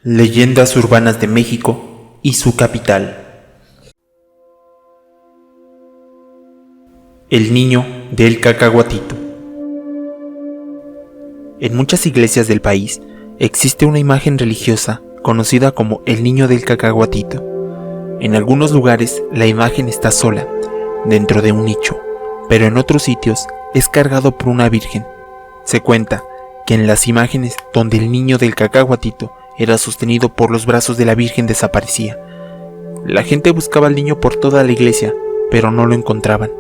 Leyendas urbanas de México y su capital. El niño del cacahuatito. En muchas iglesias del país existe una imagen religiosa conocida como el niño del cacahuatito. En algunos lugares la imagen está sola, dentro de un nicho, pero en otros sitios es cargado por una virgen. Se cuenta que en las imágenes donde el niño del cacahuatito era sostenido por los brazos de la Virgen desaparecía. La gente buscaba al niño por toda la iglesia, pero no lo encontraban.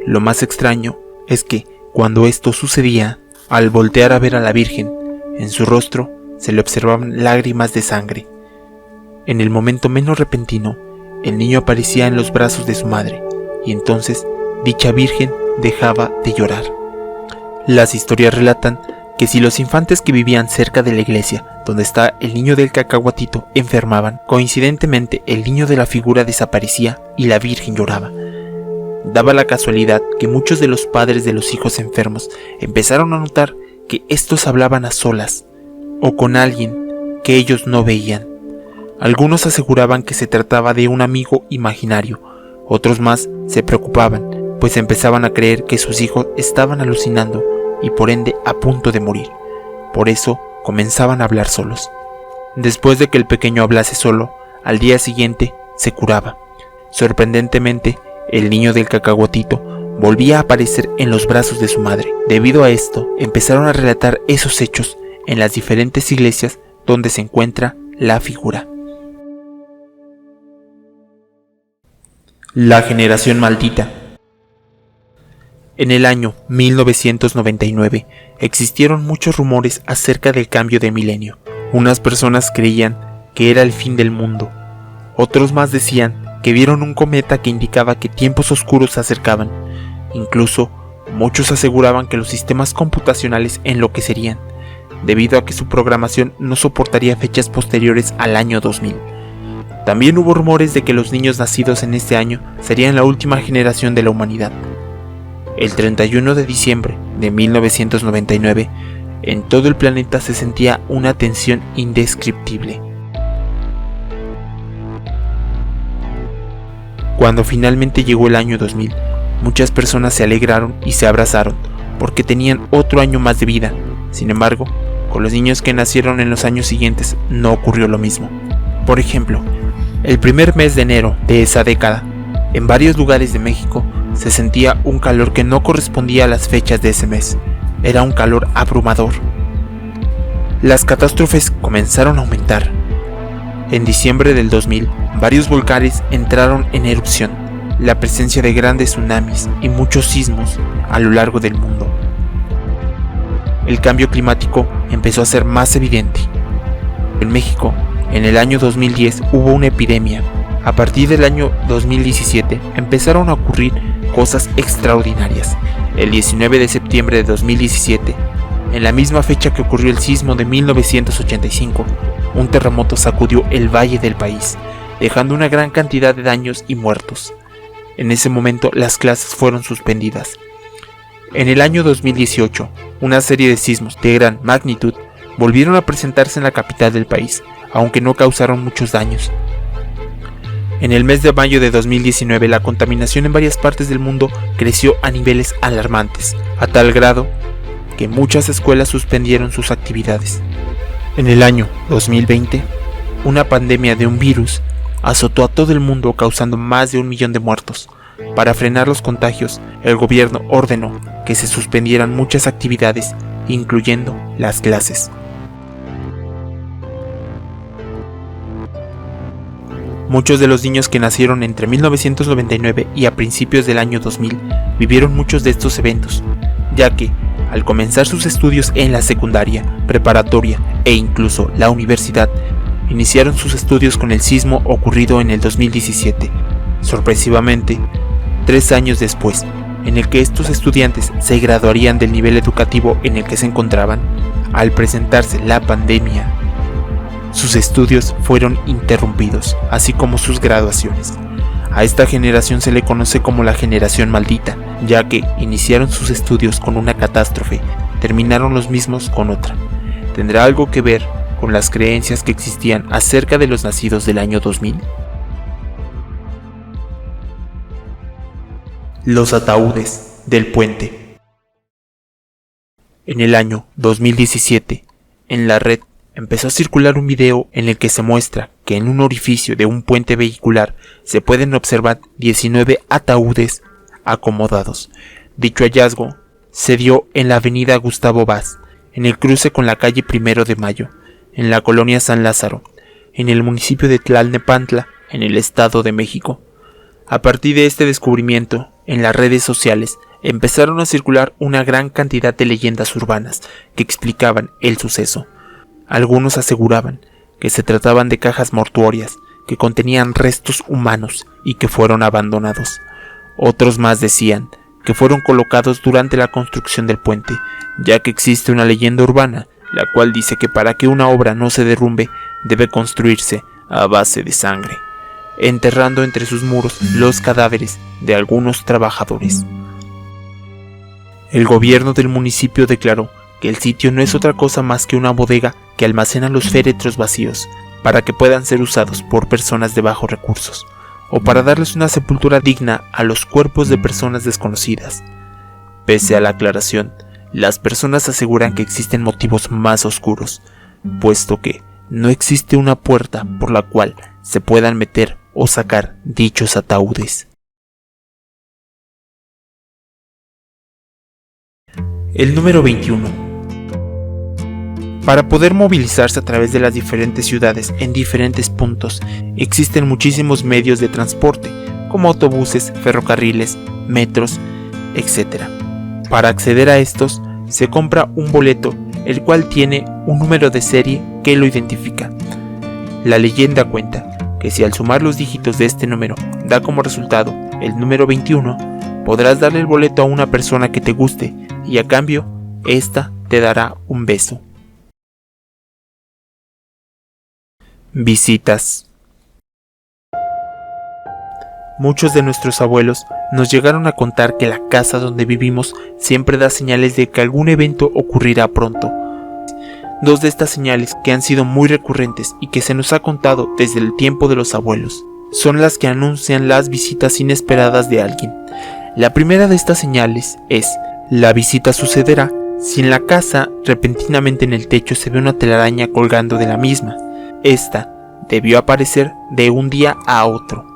Lo más extraño es que, cuando esto sucedía, al voltear a ver a la Virgen, en su rostro se le observaban lágrimas de sangre. En el momento menos repentino, el niño aparecía en los brazos de su madre, y entonces dicha Virgen dejaba de llorar. Las historias relatan que si los infantes que vivían cerca de la iglesia donde está el niño del cacahuatito enfermaban, coincidentemente el niño de la figura desaparecía y la Virgen lloraba. Daba la casualidad que muchos de los padres de los hijos enfermos empezaron a notar que estos hablaban a solas o con alguien que ellos no veían. Algunos aseguraban que se trataba de un amigo imaginario, otros más se preocupaban, pues empezaban a creer que sus hijos estaban alucinando y por ende a punto de morir. Por eso comenzaban a hablar solos. Después de que el pequeño hablase solo, al día siguiente se curaba. Sorprendentemente, el niño del cacahuatito volvía a aparecer en los brazos de su madre. Debido a esto, empezaron a relatar esos hechos en las diferentes iglesias donde se encuentra la figura. La generación maldita. En el año 1999 existieron muchos rumores acerca del cambio de milenio. Unas personas creían que era el fin del mundo. Otros más decían que vieron un cometa que indicaba que tiempos oscuros se acercaban. Incluso muchos aseguraban que los sistemas computacionales enloquecerían, debido a que su programación no soportaría fechas posteriores al año 2000. También hubo rumores de que los niños nacidos en este año serían la última generación de la humanidad. El 31 de diciembre de 1999, en todo el planeta se sentía una tensión indescriptible. Cuando finalmente llegó el año 2000, muchas personas se alegraron y se abrazaron, porque tenían otro año más de vida. Sin embargo, con los niños que nacieron en los años siguientes no ocurrió lo mismo. Por ejemplo, el primer mes de enero de esa década, en varios lugares de México, se sentía un calor que no correspondía a las fechas de ese mes. Era un calor abrumador. Las catástrofes comenzaron a aumentar. En diciembre del 2000, varios volcanes entraron en erupción, la presencia de grandes tsunamis y muchos sismos a lo largo del mundo. El cambio climático empezó a ser más evidente. En México, en el año 2010 hubo una epidemia. A partir del año 2017 empezaron a ocurrir cosas extraordinarias. El 19 de septiembre de 2017, en la misma fecha que ocurrió el sismo de 1985, un terremoto sacudió el valle del país, dejando una gran cantidad de daños y muertos. En ese momento las clases fueron suspendidas. En el año 2018, una serie de sismos de gran magnitud volvieron a presentarse en la capital del país, aunque no causaron muchos daños. En el mes de mayo de 2019, la contaminación en varias partes del mundo creció a niveles alarmantes, a tal grado que muchas escuelas suspendieron sus actividades. En el año 2020, una pandemia de un virus azotó a todo el mundo, causando más de 1 millón de muertos. Para frenar los contagios, el gobierno ordenó que se suspendieran muchas actividades, incluyendo las clases. Muchos de los niños que nacieron entre 1999 y a principios del año 2000 vivieron muchos de estos eventos, ya que, al comenzar sus estudios en la secundaria, preparatoria e incluso la universidad, iniciaron sus estudios con el sismo ocurrido en el 2017. Sorpresivamente, 3 años después, en el que estos estudiantes se graduarían del nivel educativo en el que se encontraban, al presentarse la pandemia, sus estudios fueron interrumpidos, así como sus graduaciones. A esta generación se le conoce como la generación maldita, ya que iniciaron sus estudios con una catástrofe, terminaron los mismos con otra. ¿Tendrá algo que ver con las creencias que existían acerca de los nacidos del año 2000? Los ataúdes del puente. En el año 2017, en la red empezó a circular un video en el que se muestra que en un orificio de un puente vehicular se pueden observar 19 ataúdes acomodados. Dicho hallazgo se dio en la avenida Gustavo Vaz, en el cruce con la calle 1 de Mayo, en la colonia San Lázaro, en el municipio de Tlalnepantla, en el Estado de México. A partir de este descubrimiento, en las redes sociales empezaron a circular una gran cantidad de leyendas urbanas que explicaban el suceso. Algunos aseguraban que se trataban de cajas mortuorias que contenían restos humanos y que fueron abandonados. Otros más decían que fueron colocados durante la construcción del puente, ya que existe una leyenda urbana, la cual dice que para que una obra no se derrumbe, debe construirse a base de sangre, enterrando entre sus muros los cadáveres de algunos trabajadores. El gobierno del municipio declaró que el sitio no es otra cosa más que una bodega que almacena los féretros vacíos para que puedan ser usados por personas de bajos recursos o para darles una sepultura digna a los cuerpos de personas desconocidas. Pese a la aclaración, las personas aseguran que existen motivos más oscuros, puesto que no existe una puerta por la cual se puedan meter o sacar dichos ataúdes. El número 21. Para poder movilizarse a través de las diferentes ciudades en diferentes puntos, existen muchísimos medios de transporte, como autobuses, ferrocarriles, metros, etc. Para acceder a estos, se compra un boleto, el cual tiene un número de serie que lo identifica. La leyenda cuenta que si al sumar los dígitos de este número da como resultado el número 21, podrás darle el boleto a una persona que te guste y a cambio, ésta te dará un beso. Visitas. Muchos de nuestros abuelos nos llegaron a contar que la casa donde vivimos siempre da señales de que algún evento ocurrirá pronto. Dos de estas señales que han sido muy recurrentes y que se nos ha contado desde el tiempo de los abuelos son las que anuncian las visitas inesperadas de alguien. La primera de estas señales es: la visita sucederá si en la casa repentinamente en el techo se ve una telaraña colgando de la misma. Esta debió aparecer de un día a otro.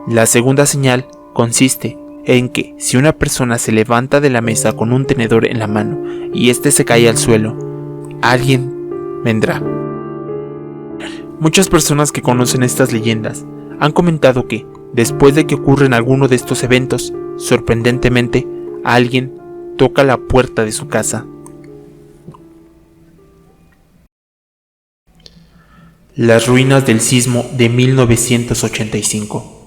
La segunda señal consiste en que si una persona se levanta de la mesa con un tenedor en la mano y este se cae al suelo, alguien vendrá. Muchas personas que conocen estas leyendas han comentado que, después de que ocurren alguno de estos eventos, sorprendentemente, alguien toca la puerta de su casa. Las ruinas del sismo de 1985.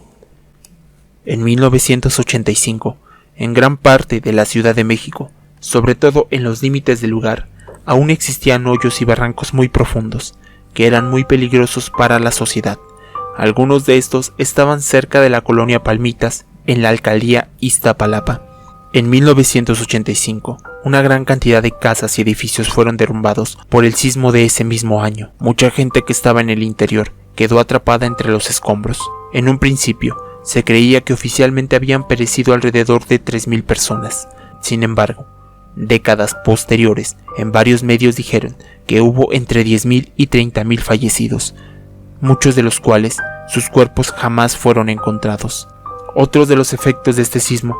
En 1985, en gran parte de la Ciudad de México, sobre todo en los límites del lugar, aún existían hoyos y barrancos muy profundos, que eran muy peligrosos para la sociedad. Algunos de estos estaban cerca de la colonia Palmitas, en la alcaldía Iztapalapa. En 1985, una gran cantidad de casas y edificios fueron derrumbados por el sismo de ese mismo año. Mucha gente que estaba en el interior quedó atrapada entre los escombros. En un principio, se creía que oficialmente habían perecido alrededor de 3.000 personas. Sin embargo, décadas posteriores, en varios medios dijeron que hubo entre 10.000 y 30.000 fallecidos, muchos de los cuales sus cuerpos jamás fueron encontrados. Otro de los efectos de este sismo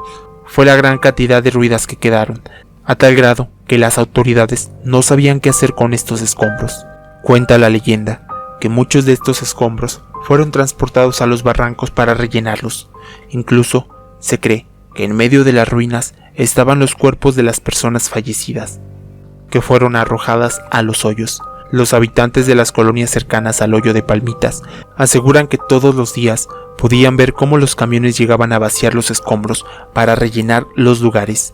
fue la gran cantidad de ruinas que quedaron, a tal grado que las autoridades no sabían qué hacer con estos escombros. Cuenta la leyenda que muchos de estos escombros fueron transportados a los barrancos para rellenarlos. Incluso se cree que en medio de las ruinas estaban los cuerpos de las personas fallecidas, que fueron arrojadas a los hoyos. Los habitantes de las colonias cercanas al hoyo de Palmitas aseguran que todos los días podían ver cómo los camiones llegaban a vaciar los escombros para rellenar los lugares.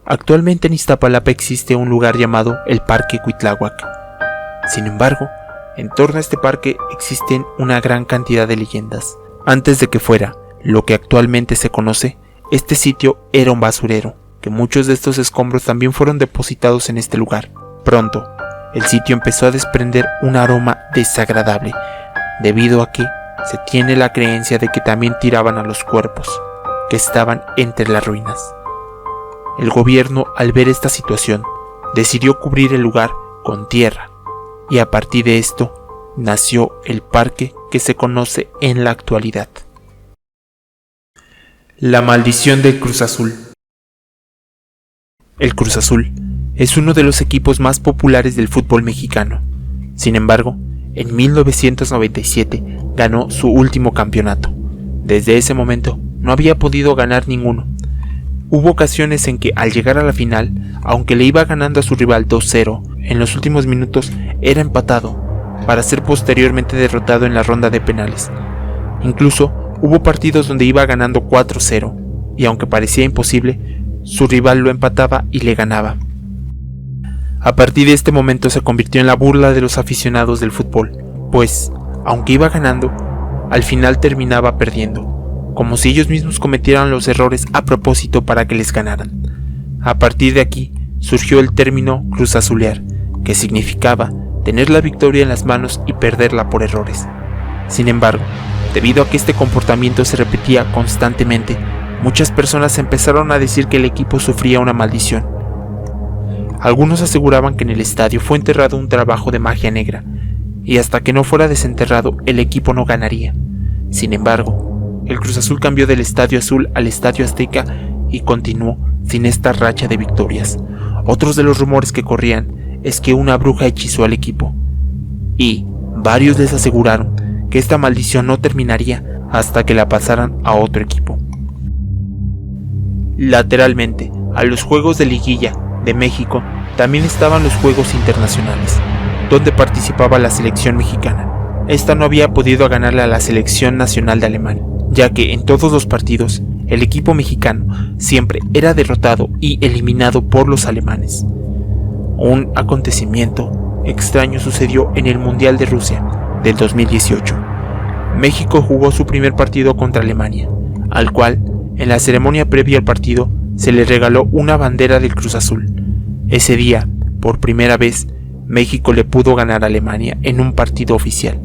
Actualmente en Iztapalapa existe un lugar llamado el Parque Cuitláhuac. Sin embargo, en torno a este parque existen una gran cantidad de leyendas. Antes de que fuera lo que actualmente se conoce, este sitio era un basurero, que muchos de estos escombros también fueron depositados en este lugar. Pronto, el sitio empezó a desprender un aroma desagradable, debido a que se tiene la creencia de que también tiraban a los cuerpos que estaban entre las ruinas. El gobierno, al ver esta situación, decidió cubrir el lugar con tierra, y a partir de esto nació el parque que se conoce en la actualidad. La maldición del Cruz Azul. El Cruz Azul es uno de los equipos más populares del fútbol mexicano. Sin embargo, en 1997 ganó su último campeonato. Desde ese momento no había podido ganar ninguno. Hubo ocasiones en que al llegar a la final, aunque le iba ganando a su rival 2-0, en los últimos minutos era empatado, para ser posteriormente derrotado en la ronda de penales. Incluso hubo partidos donde iba ganando 4-0, y aunque parecía imposible, su rival lo empataba y le ganaba. A partir de este momento se convirtió en la burla de los aficionados del fútbol, pues, aunque iba ganando, al final terminaba perdiendo, como si ellos mismos cometieran los errores a propósito para que les ganaran. A partir de aquí surgió el término Cruz Azulear, que significaba tener la victoria en las manos y perderla por errores. Sin embargo, debido a que este comportamiento se repetía constantemente, muchas personas empezaron a decir que el equipo sufría una maldición. Algunos aseguraban que en el estadio fue enterrado un trabajo de magia negra, y hasta que no fuera desenterrado el equipo no ganaría. Sin embargo, el Cruz Azul cambió del Estadio Azul al Estadio Azteca y continuó sin esta racha de victorias. Otros de los rumores que corrían es que una bruja hechizó al equipo, y varios les aseguraron que esta maldición no terminaría hasta que la pasaran a otro equipo. Lateralmente, a los Juegos de Liguilla de México también estaban los Juegos Internacionales, donde participaba la selección mexicana. Esta no había podido ganarle a la selección nacional de Alemania, ya que en todos los partidos el equipo mexicano siempre era derrotado y eliminado por los alemanes. Un acontecimiento extraño sucedió en el Mundial de Rusia del 2018. México jugó su primer partido contra Alemania, al cual, en la ceremonia previa al partido, se le regaló una bandera del Cruz Azul. Ese día, por primera vez, México le pudo ganar a Alemania en un partido oficial.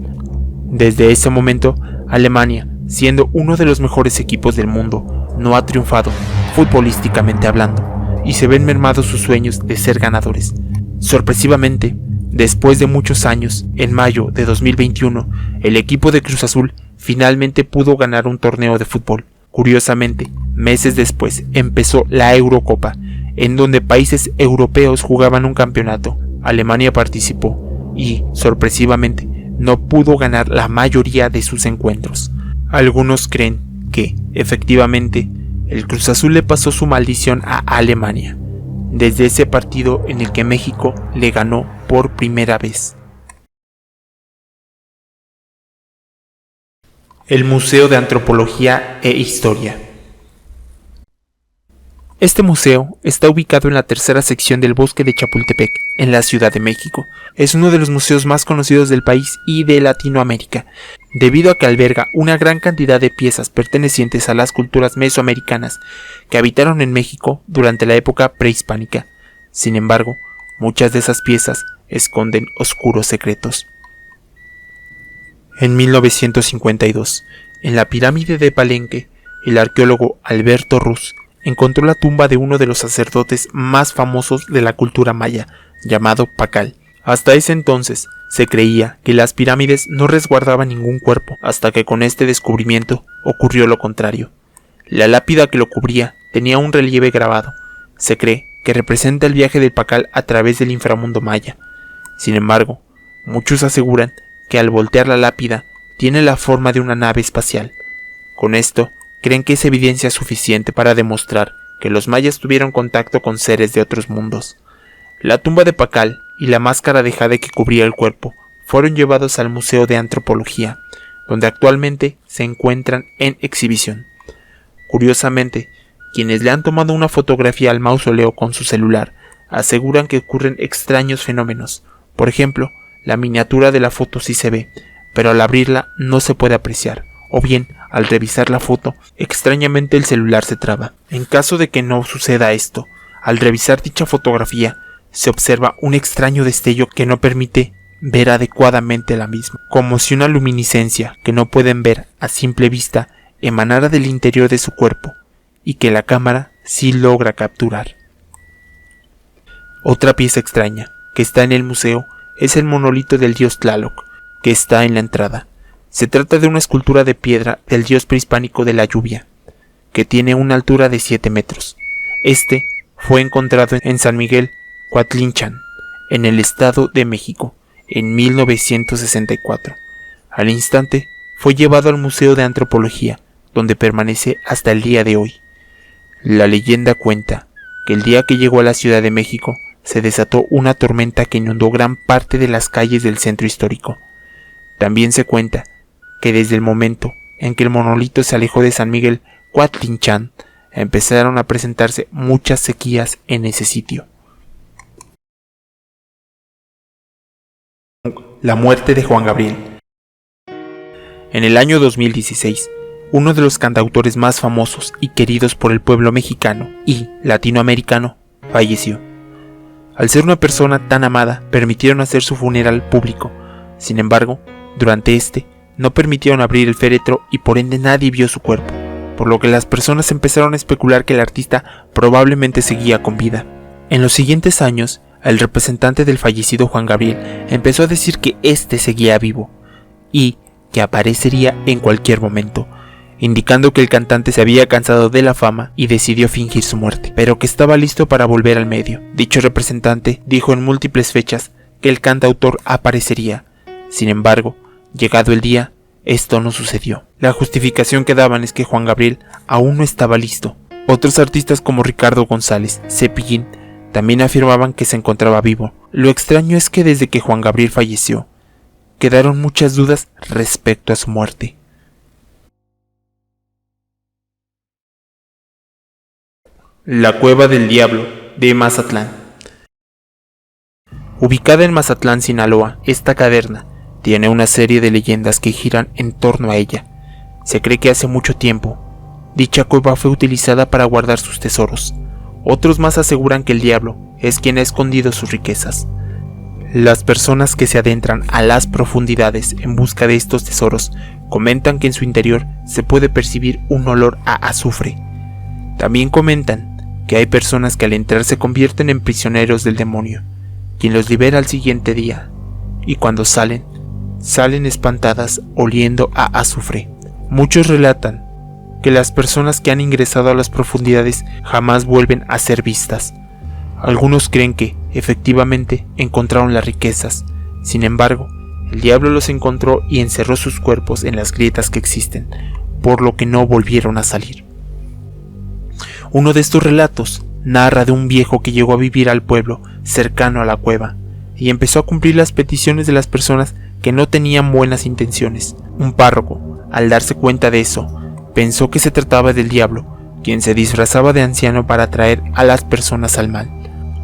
Desde ese momento, Alemania, siendo uno de los mejores equipos del mundo, no ha triunfado, futbolísticamente hablando, y se ven mermados sus sueños de ser ganadores. Sorpresivamente, después de muchos años, en mayo de 2021, el equipo de Cruz Azul finalmente pudo ganar un torneo de fútbol. Curiosamente, meses después empezó la Eurocopa, en donde países europeos jugaban un campeonato. Alemania participó y, sorpresivamente, no pudo ganar la mayoría de sus encuentros. Algunos creen que, efectivamente, el Cruz Azul le pasó su maldición a Alemania, desde ese partido en el que México le ganó por primera vez. El Museo de Antropología e Historia. Este museo está ubicado en la tercera sección del Bosque de Chapultepec, en la Ciudad de México. Es uno de los museos más conocidos del país y de Latinoamérica, debido a que alberga una gran cantidad de piezas pertenecientes a las culturas mesoamericanas que habitaron en México durante la época prehispánica. Sin embargo, muchas de esas piezas esconden oscuros secretos. En 1952, en la pirámide de Palenque, el arqueólogo Alberto Ruz encontró la tumba de uno de los sacerdotes más famosos de la cultura maya, llamado Pacal. Hasta ese entonces, se creía que las pirámides no resguardaban ningún cuerpo, hasta que con este descubrimiento ocurrió lo contrario. La lápida que lo cubría tenía un relieve grabado. Se cree que representa el viaje del Pacal a través del inframundo maya. Sin embargo, muchos aseguran que al voltear la lápida tiene la forma de una nave espacial. Con esto, creen que es evidencia suficiente para demostrar que los mayas tuvieron contacto con seres de otros mundos. La tumba de Pacal y la máscara de jade que cubría el cuerpo fueron llevados al Museo de Antropología, donde actualmente se encuentran en exhibición. Curiosamente, quienes le han tomado una fotografía al mausoleo con su celular aseguran que ocurren extraños fenómenos. Por ejemplo, la miniatura de la foto sí se ve, pero al abrirla no se puede apreciar, o bien, al revisar la foto, extrañamente el celular se traba. En caso de que no suceda esto, al revisar dicha fotografía, se observa un extraño destello que no permite ver adecuadamente la misma, como si una luminiscencia que no pueden ver a simple vista emanara del interior de su cuerpo y que la cámara sí logra capturar. Otra pieza extraña que está en el museo es el monolito del dios Tlaloc, que está en la entrada. Se trata de una escultura de piedra del dios prehispánico de la lluvia, que tiene una altura de 7 metros. Este fue encontrado en San Miguel, Coatlinchan, en el Estado de México, en 1964. Al instante, fue llevado al Museo de Antropología, donde permanece hasta el día de hoy. La leyenda cuenta que el día que llegó a la Ciudad de México, se desató una tormenta que inundó gran parte de las calles del centro histórico. También se cuenta que desde el momento en que el monolito se alejó de San Miguel Coatlinchan, empezaron a presentarse muchas sequías en ese sitio. La muerte de Juan Gabriel. En el año 2016, uno de los cantautores más famosos y queridos por el pueblo mexicano y latinoamericano falleció. Al ser una persona tan amada, permitieron hacer su funeral público. Sin embargo, durante no permitieron abrir el féretro y por ende nadie vio su cuerpo, por lo que las personas empezaron a especular que el artista probablemente seguía con vida. En los siguientes años, el representante del fallecido Juan Gabriel empezó a decir que seguía vivo y que aparecería en cualquier momento, indicando que el cantante se había cansado de la fama y decidió fingir su muerte, pero que estaba listo para volver al medio. Dicho representante dijo en múltiples fechas que el cantautor aparecería. Sin embargo, llegado el día, esto no sucedió. La justificación que daban es que Juan Gabriel aún no estaba listo. Otros artistas como Ricardo González, Cepillín, también afirmaban que se encontraba vivo. Lo extraño es que desde que Juan Gabriel falleció, quedaron muchas dudas respecto a su muerte. La Cueva del Diablo de Mazatlán. Ubicada en Mazatlán, Sinaloa, esta caverna tiene una serie de leyendas que giran en torno a ella. Se cree que hace mucho tiempo, dicha cueva fue utilizada para guardar sus tesoros. Otros más aseguran que el diablo es quien ha escondido sus riquezas. Las personas que se adentran a las profundidades en busca de estos tesoros comentan que en su interior se puede percibir un olor a azufre. También comentan que hay personas que al entrar se convierten en prisioneros del demonio, quien los libera al siguiente día, y cuando salen espantadas oliendo a azufre. Muchos relatan que las personas que han ingresado a las profundidades jamás vuelven a ser vistas. Algunos creen que, efectivamente, encontraron las riquezas. Sin embargo, el diablo los encontró y encerró sus cuerpos en las grietas que existen, por lo que no volvieron a salir. Uno de estos relatos narra de un viejo que llegó a vivir al pueblo cercano a la cueva y empezó a cumplir las peticiones de las personas que no tenían buenas intenciones. Un párroco, al darse cuenta de eso, pensó que se trataba del diablo, quien se disfrazaba de anciano para atraer a las personas al mal.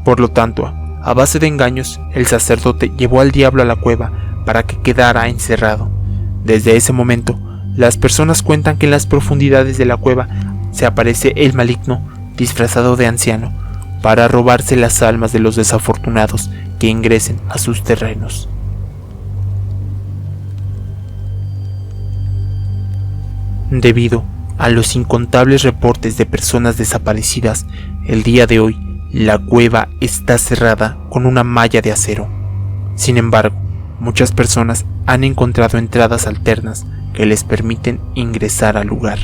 Por lo tanto, a base de engaños, el sacerdote llevó al diablo a la cueva para que quedara encerrado. Desde ese momento, las personas cuentan que en las profundidades de la cueva se aparece el maligno disfrazado de anciano para robarse las almas de los desafortunados que ingresen a sus terrenos. Debido a los incontables reportes de personas desaparecidas, el día de hoy la cueva está cerrada con una malla de acero. Sin embargo, muchas personas han encontrado entradas alternas que les permiten ingresar al lugar.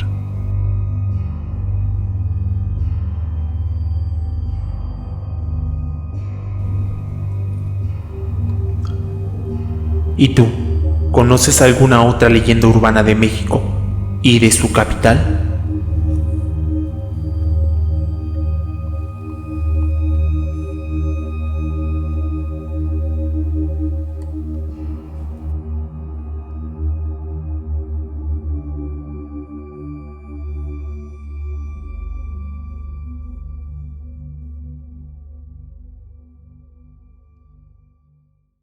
¿Y tú? ¿Conoces alguna otra leyenda urbana de México y de su capital?